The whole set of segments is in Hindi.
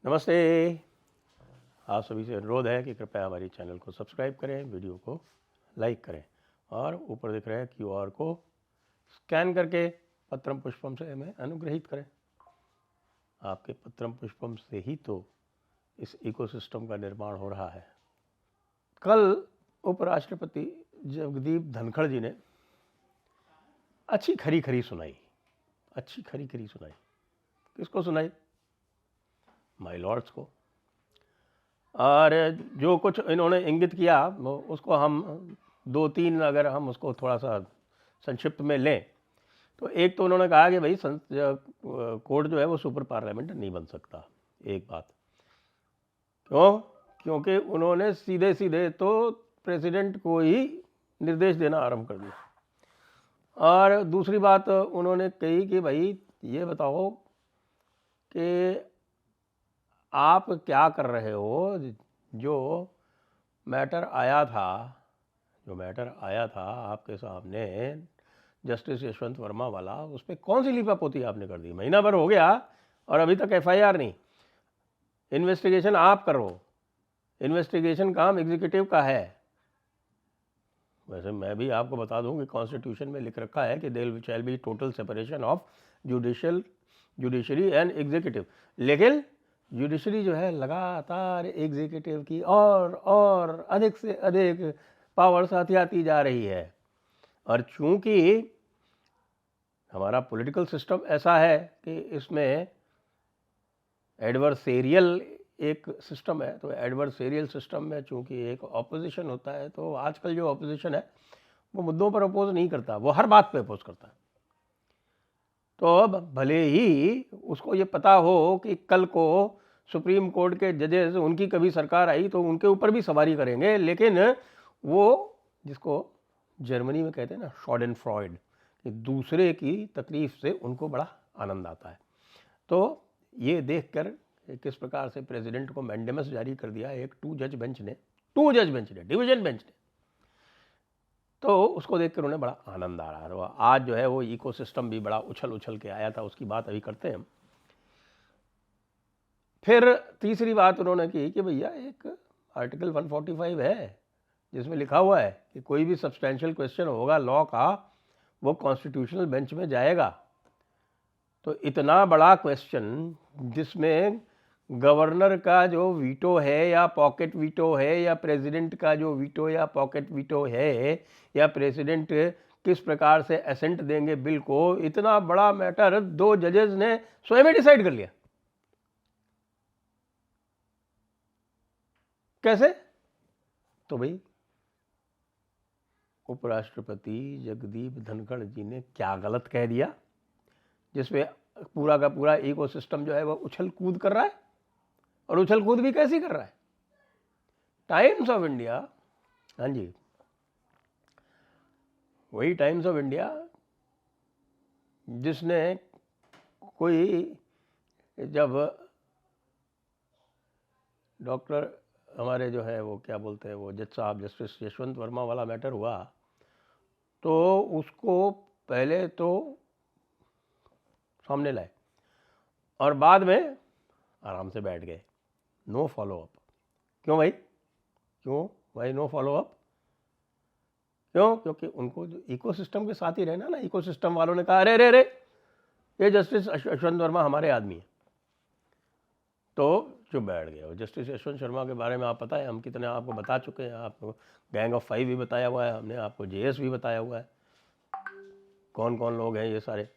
नमस्ते। आप सभी से अनुरोध है कि कृपया हमारी चैनल को सब्सक्राइब करें, वीडियो को लाइक करें और ऊपर दिख रहे QR को स्कैन करके पत्रम पुष्पम से हमें अनुग्रहित करें। आपके पत्रम पुष्पम से ही तो इस इकोसिस्टम का निर्माण हो रहा है। कल उपराष्ट्रपति जगदीप धनखड़ जी ने अच्छी खरी सुनाई। किसको सुनाई? माय लॉर्ड्स को। और जो कुछ इन्होंने इंगित किया उसको हम 2-3 अगर हम उसको थोड़ा सा संक्षिप्त में लें तो एक तो उन्होंने कहा कि भाई कोर्ट जो है वो सुपर पार्लियामेंट नहीं बन सकता। एक बात क्यों? क्योंकि उन्होंने सीधे तो प्रेसिडेंट को ही निर्देश देना आरंभ कर दिया। और दूसरी बात उन्होंने कही कि भाई ये बताओ कि आप क्या कर रहे हो? जो मैटर आया था आपके सामने जस्टिस यशवंत वर्मा वाला, उस पर कौन सी लीपापोती आपने कर दी? महीना भर हो गया और अभी तक FIR नहीं। इन्वेस्टिगेशन आप करो, इन्वेस्टिगेशन काम एग्जीक्यूटिव का है। वैसे मैं भी आपको बता दूं कि कॉन्स्टिट्यूशन में लिख रखा है कि there shall be total separation of judiciary and executive, लेकिन जुडिशरी जो है लगातार एग्जीक्यूटिव की और अधिक से अधिक पावर्स आती जा रही है। और चूंकि हमारा पॉलिटिकल सिस्टम ऐसा है कि इसमें एडवर्सेरियल एक सिस्टम है, तो एडवर्सेरियल सिस्टम में चूंकि एक ऑपोजिशन होता है, तो आजकल जो ऑपोजिशन है वो मुद्दों पर अपोज नहीं करता, वो हर बात पे अपोज करता है। तो अब भले ही उसको ये पता हो कि कल को सुप्रीम कोर्ट के जजेस, उनकी कभी सरकार आई तो उनके ऊपर भी सवारी करेंगे, लेकिन वो जिसको जर्मनी में कहते हैं ना शॉडेन फ्रॉइड, कि दूसरे की तकलीफ से उनको बड़ा आनंद आता है। तो ये देखकर किस प्रकार से प्रेसिडेंट को मैंडेमस जारी कर दिया एक 2 जज बेंच ने, डिवीजन बेंच ने, तो उसको देखकर उन्हें बड़ा आनंद आ रहा है। तो आज जो है वो इकोसिस्टम भी बड़ा उछल के आया था, उसकी बात अभी करते हैं। फिर तीसरी बात उन्होंने की कि भैया एक आर्टिकल 145 है जिसमें लिखा हुआ है कि कोई भी सब्सटेंशियल क्वेश्चन होगा लॉ का, वो कॉन्स्टिट्यूशनल बेंच में जाएगा। तो इतना बड़ा क्वेश्चन जिसमें गवर्नर का जो वीटो है या पॉकेट वीटो है, या प्रेसिडेंट का जो वीटो या पॉकेट वीटो है, या प्रेसिडेंट किस प्रकार से असेंट देंगे बिल को, इतना बड़ा मैटर 2 जजेस ने स्वयं ही डिसाइड कर लिया। कैसे? तो भाई उपराष्ट्रपति जगदीप धनखड़ जी ने क्या गलत कह दिया जिसमें पूरा का पूरा इकोसिस्टम जो है वो उछल कूद कर रहा है? और उछल कूद भी कैसी कर रहा है? टाइम्स ऑफ इंडिया, हाँ जी, वही टाइम्स ऑफ इंडिया जिसने कोई, जब डॉक्टर हमारे जो है वो क्या बोलते हैं वो जज साहब जस्टिस यशवंत वर्मा वाला मैटर हुआ, तो उसको पहले तो सामने लाए और बाद में आराम से बैठ गए, नो फॉलो अप। क्यों भाई नो फॉलो अप? क्यों? क्योंकि उनको जो इकोसिस्टम के साथ ही रहना ना, इकोसिस्टम वालों ने कहा अरे रे ये जस्टिस यशवंत वर्मा हमारे आदमी है, तो चुप बैठ गए। और जस्टिस यशवंत शर्मा के बारे में आप पता है हम कितने आपको बता चुके हैं। आपको गैंग ऑफ 5 भी बताया हुआ है हमने, आपको JS भी बताया हुआ है, कौन कौन लोग हैं ये सारे।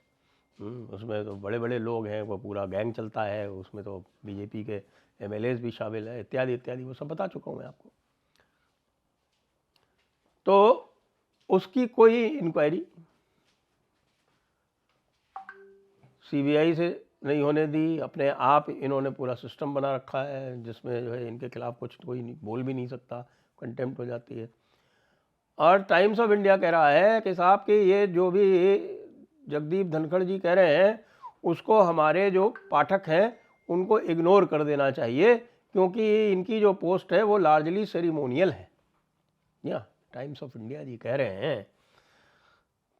उसमें तो बड़े बड़े लोग हैं, वो पूरा गैंग चलता है, उसमें तो BJP के MLAs भी शामिल है, इत्यादि इत्यादि, वो सब बता चुका हूँ मैं आपको। तो उसकी कोई इंक्वायरी CBI से नहीं होने दी, अपने आप इन्होंने पूरा सिस्टम बना रखा है जिसमें जो है इनके खिलाफ कुछ कोई बोल भी नहीं सकता, कंटेम्प्ट हो जाती है। और टाइम्स ऑफ इंडिया कह रहा है कि साहब कि ये जो भी जगदीप धनखड़ जी कह रहे हैं उसको हमारे जो पाठक हैं उनको इग्नोर कर देना चाहिए, क्योंकि इनकी जो पोस्ट है वो लार्जली सेरिमोनियल है। या टाइम्स ऑफ इंडिया जी कह रहे हैं।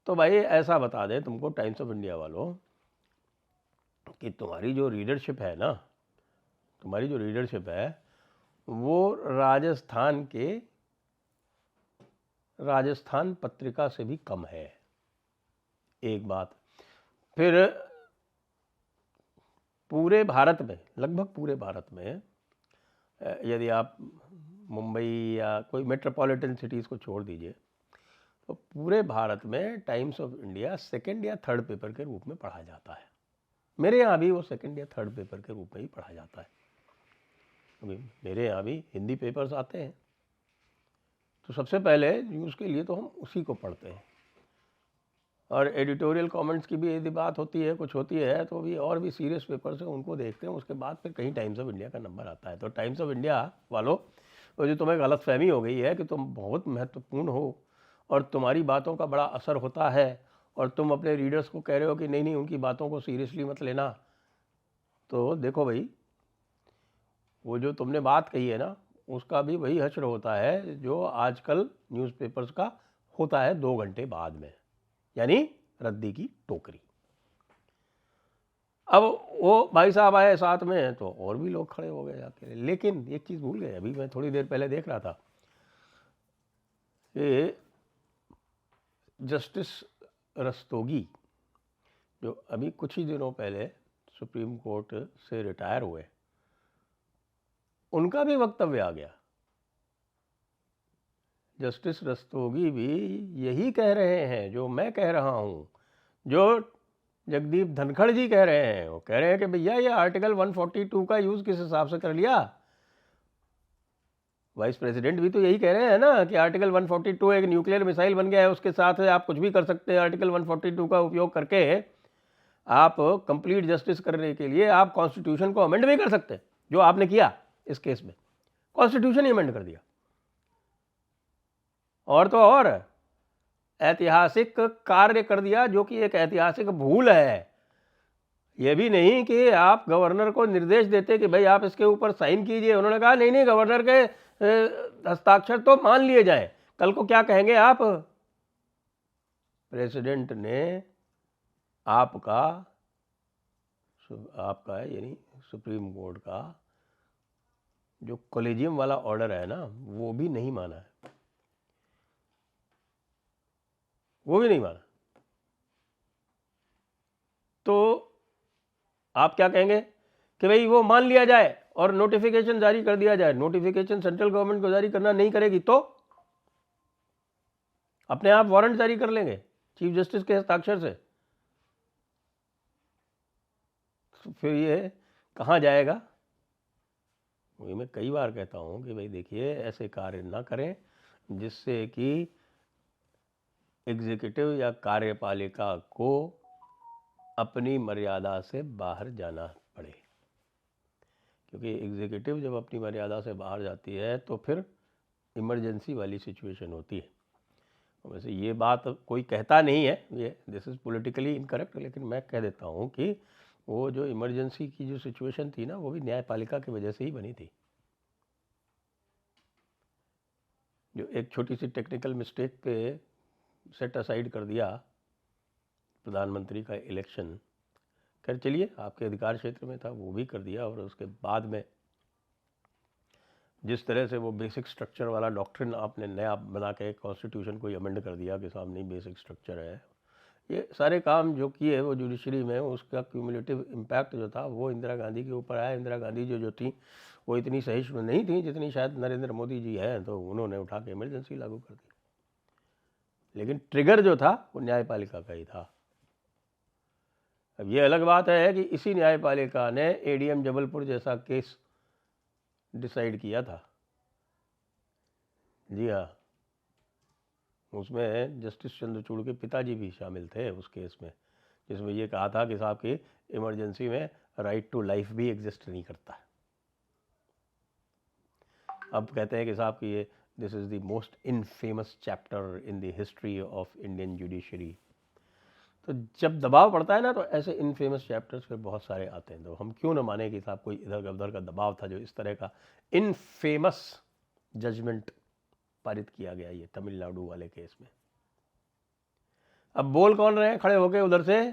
तो भाई ऐसा बता दें तुमको टाइम्स ऑफ इंडिया वालों कि तुम्हारी जो रीडरशिप है ना, तुम्हारी जो रीडरशिप है वो राजस्थान पत्रिका से भी कम है, एक बात। फिर पूरे भारत में, लगभग पूरे भारत में, यदि आप मुंबई या कोई मेट्रोपॉलिटन सिटीज़ को छोड़ दीजिए, तो पूरे भारत में टाइम्स ऑफ इंडिया सेकंड या थर्ड पेपर के रूप में पढ़ा जाता है। मेरे यहाँ भी वो सेकंड या थर्ड पेपर के रूप में ही पढ़ा जाता है। अभी मेरे यहाँ भी हिंदी पेपर्स आते हैं, तो सबसे पहले न्यूज़ के लिए तो हम उसी को पढ़ते हैं। और एडिटोरियल कमेंट्स की भी यदि बात होती है, कुछ होती है, तो भी और भी सीरियस पेपर्स हैं उनको देखते हैं। उसके बाद फिर कहीं टाइम्स ऑफ इंडिया का नंबर आता है। तो टाइम्स ऑफ इंडिया वालों, वो जो तुम्हें गलतफहमी हो गई है कि तुम बहुत महत्वपूर्ण हो और तुम्हारी बातों का बड़ा असर होता है, और तुम अपने रीडर्स को कह रहे हो कि नहीं नहीं उनकी बातों को सीरियसली मत लेना, तो देखो भाई, वो जो तुमने बात कही है ना, उसका भी वही हश्र होता है जो आजकल न्यूज़पेपर्स का होता है 2 घंटे बाद में, यानी रद्दी की टोकरी। अब वो भाई साहब आए साथ में तो और भी लोग खड़े हो गए जाके। लेकिन एक चीज़ भूल गए, अभी मैं थोड़ी देर पहले देख रहा था कि जस्टिस रस्तोगी, जो अभी कुछ ही दिनों पहले सुप्रीम कोर्ट से रिटायर हुए, उनका भी वक्तव्य आ गया। जस्टिस रस्तोगी भी यही कह रहे हैं जो मैं कह रहा हूँ, जो जगदीप धनखड़ जी कह रहे हैं। वो कह रहे हैं कि भैया ये आर्टिकल 142 का यूज़ किस हिसाब से कर लिया। वाइस प्रेसिडेंट भी तो यही कह रहे हैं ना कि आर्टिकल 142 एक न्यूक्लियर मिसाइल बन गया है, उसके साथ आप कुछ भी कर सकते हैं। आर्टिकल 142 का उपयोग करके आप कंप्लीट जस्टिस करने के लिए आप कॉन्स्टिट्यूशन को अमेंड भी कर सकते हैं, जो आपने किया इस केस में। कॉन्स्टिट्यूशन ही अमेंड कर दिया। और तो और ऐतिहासिक कार्य कर दिया, जो कि एक ऐतिहासिक भूल है। यह भी नहीं कि आप गवर्नर को निर्देश देते कि भाई आप इसके ऊपर साइन कीजिए। उन्होंने कहा नहीं नहीं, गवर्नर के हस्ताक्षर तो मान लिए जाए, कल को क्या कहेंगे आप। प्रेसिडेंट ने आपका यानी सुप्रीम कोर्ट का जो कॉलेजियम वाला ऑर्डर है ना, वो भी नहीं माना है, वो भी नहीं माना। तो आप क्या कहेंगे कि भाई वो मान लिया जाए और नोटिफिकेशन जारी कर दिया जाए। नोटिफिकेशन सेंट्रल गवर्नमेंट को जारी करना नहीं करेगी तो अपने आप वारंट जारी कर लेंगे चीफ जस्टिस के हस्ताक्षर से। तो फिर ये कहाँ जाएगा। वही मैं कई बार कहता हूँ कि भाई देखिए, ऐसे कार्य ना करें जिससे कि एग्जीक्यूटिव या कार्यपालिका को अपनी मर्यादा से बाहर जाना पड़े। क्योंकि एग्जीक्यूटिव जब अपनी मर्यादा से बाहर जाती है तो फिर इमरजेंसी वाली सिचुएशन होती है। वैसे ये बात कोई कहता नहीं है, ये दिस इज़ पॉलिटिकली इनकरेक्ट, लेकिन मैं कह देता हूँ कि वो जो इमरजेंसी की जो सिचुएशन थी ना, वो भी न्यायपालिका की वजह से ही बनी थी। जो एक छोटी सी टेक्निकल मिस्टेक पे सेट असाइड कर दिया प्रधानमंत्री का इलेक्शन, खैर चलिए आपके अधिकार क्षेत्र में था, वो भी कर दिया। और उसके बाद में जिस तरह से वो बेसिक स्ट्रक्चर वाला डॉक्ट्रिन आपने नया बना के कॉन्स्टिट्यूशन को ही अमेंड कर दिया कि सामने बेसिक स्ट्रक्चर है, ये सारे काम जो किए वो जुडिशरी में, उसका क्यूमुलेटिव इम्पैक्ट जो था वो इंदिरा गांधी के ऊपर आया। इंदिरा गांधी जो थी वो इतनी सहिष्णु नहीं थी जितनी शायद नरेंद्र मोदी जी हैं, तो उन्होंने उठा के इमरजेंसी लागू कर दी। लेकिन ट्रिगर जो था वो न्यायपालिका का ही था। अब ये अलग बात है कि इसी न्यायपालिका ने एडीएम जबलपुर जैसा केस डिसाइड किया था। जी हाँ, उसमें जस्टिस चंद्रचूड़ के पिताजी भी शामिल थे उस केस में, जिसमें ये कहा था कि साहब की इमरजेंसी में राइट टू लाइफ भी एग्जिस्ट नहीं करता है। अब कहते हैं कि साहब की ये this is the most infamous chapter in the history of Indian judiciary. तो जब दबाव पड़ता है ना, तो ऐसे इनफेमस चैप्टर्स फिर बहुत सारे आते हैं। तो हम क्यों ना माने कि साहब कोई इधर उधर का दबाव था जो इस तरह का इनफेमस जजमेंट पारित किया गया ये तमिलनाडु वाले केस में। अब बोल कौन रहे हैं खड़े होके उधर से?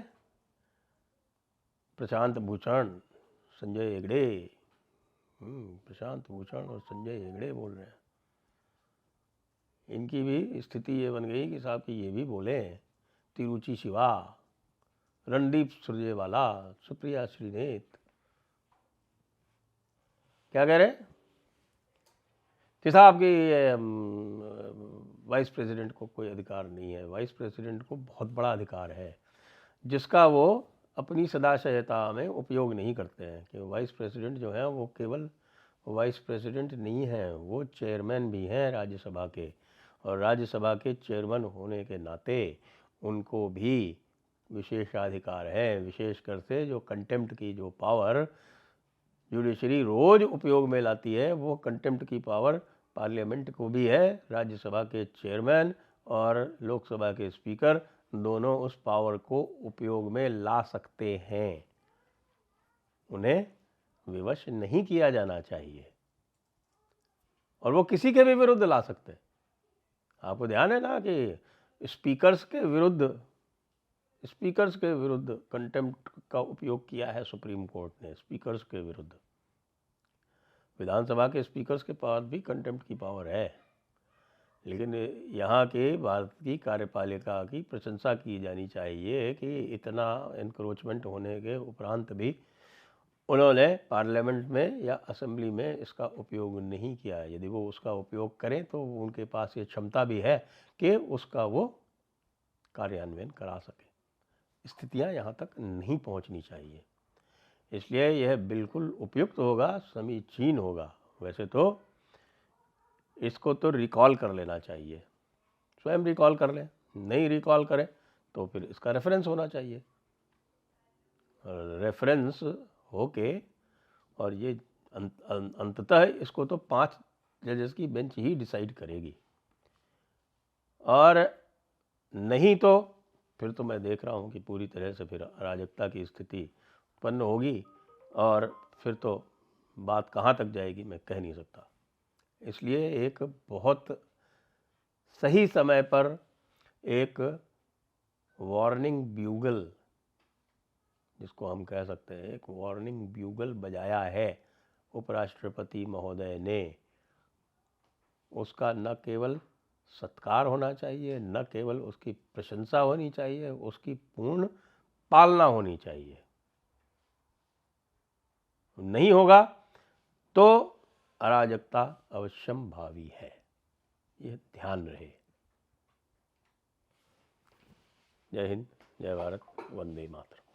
प्रशांत भूषण, संजय हेगड़े, प्रशांत भूषण और संजय हेगड़े बोल रहे हैं। इनकी भी स्थिति ये बन गई कि साहब कि ये भी बोले, तिरुचि शिवा, रणदीप सुरजेवाला, सुप्रिया श्रीनेत क्या कह रहे हैं कि साहब कि वाइस प्रेसिडेंट को कोई अधिकार नहीं है। वाइस प्रेसिडेंट को बहुत बड़ा अधिकार है जिसका वो अपनी सदाशयता में उपयोग नहीं करते हैं। कि वाइस प्रेसिडेंट जो है वो केवल वाइस प्रेसिडेंट नहीं है, वो चेयरमैन भी हैं राज्यसभा के, और राज्यसभा के चेयरमैन होने के नाते उनको भी विशेषाधिकार है। विशेषकर से जो कंटेम्प्ट की जो पावर जुडिशरी रोज उपयोग में लाती है, वो कंटेम्प्ट की पावर पार्लियामेंट को भी है। राज्यसभा के चेयरमैन और लोकसभा के स्पीकर दोनों उस पावर को उपयोग में ला सकते हैं, उन्हें विवश नहीं किया जाना चाहिए, और वो किसी के भी विरुद्ध ला सकते हैं। आपको ध्यान है ना कि स्पीकर्स के विरुद्ध कंटेम्प्ट का उपयोग किया है सुप्रीम कोर्ट ने, स्पीकर्स के विरुद्ध। विधानसभा के स्पीकर्स के पास भी कंटेम्प्ट की पावर है, लेकिन यहाँ के भारत की कार्यपालिका की प्रशंसा की जानी चाहिए कि इतना एनक्रोचमेंट होने के उपरांत भी उन्होंने पार्लियामेंट में या असेंबली में इसका उपयोग नहीं किया है। यदि वो उसका उपयोग करें तो उनके पास ये क्षमता भी है कि उसका वो कार्यान्वयन करा सके। स्थितियाँ यहाँ तक नहीं पहुँचनी चाहिए, इसलिए यह बिल्कुल उपयुक्त होगा, समीचीन होगा। वैसे तो इसको तो रिकॉल कर लेना चाहिए, स्वयं रिकॉल कर लें। नहीं रिकॉल करें तो फिर इसका रेफरेंस होना चाहिए, रेफरेंस होके, और ये अंततः इसको तो 5 जजेस की बेंच ही डिसाइड करेगी। और नहीं तो फिर तो मैं देख रहा हूँ कि पूरी तरह से फिर अराजकता की स्थिति उत्पन्न होगी, और फिर तो बात कहाँ तक जाएगी मैं कह नहीं सकता। इसलिए एक बहुत सही समय पर एक वार्निंग ब्यूगल, जिसको हम कह सकते हैं एक वार्निंग ब्यूगल बजाया है उपराष्ट्रपति महोदय ने। उसका न केवल सत्कार होना चाहिए, न केवल उसकी प्रशंसा होनी चाहिए, उसकी पूर्ण पालना होनी चाहिए। नहीं होगा तो अराजकता अवश्यम भावी है, यह ध्यान रहे। जय हिंद, जय भारत, वंदे मातरम।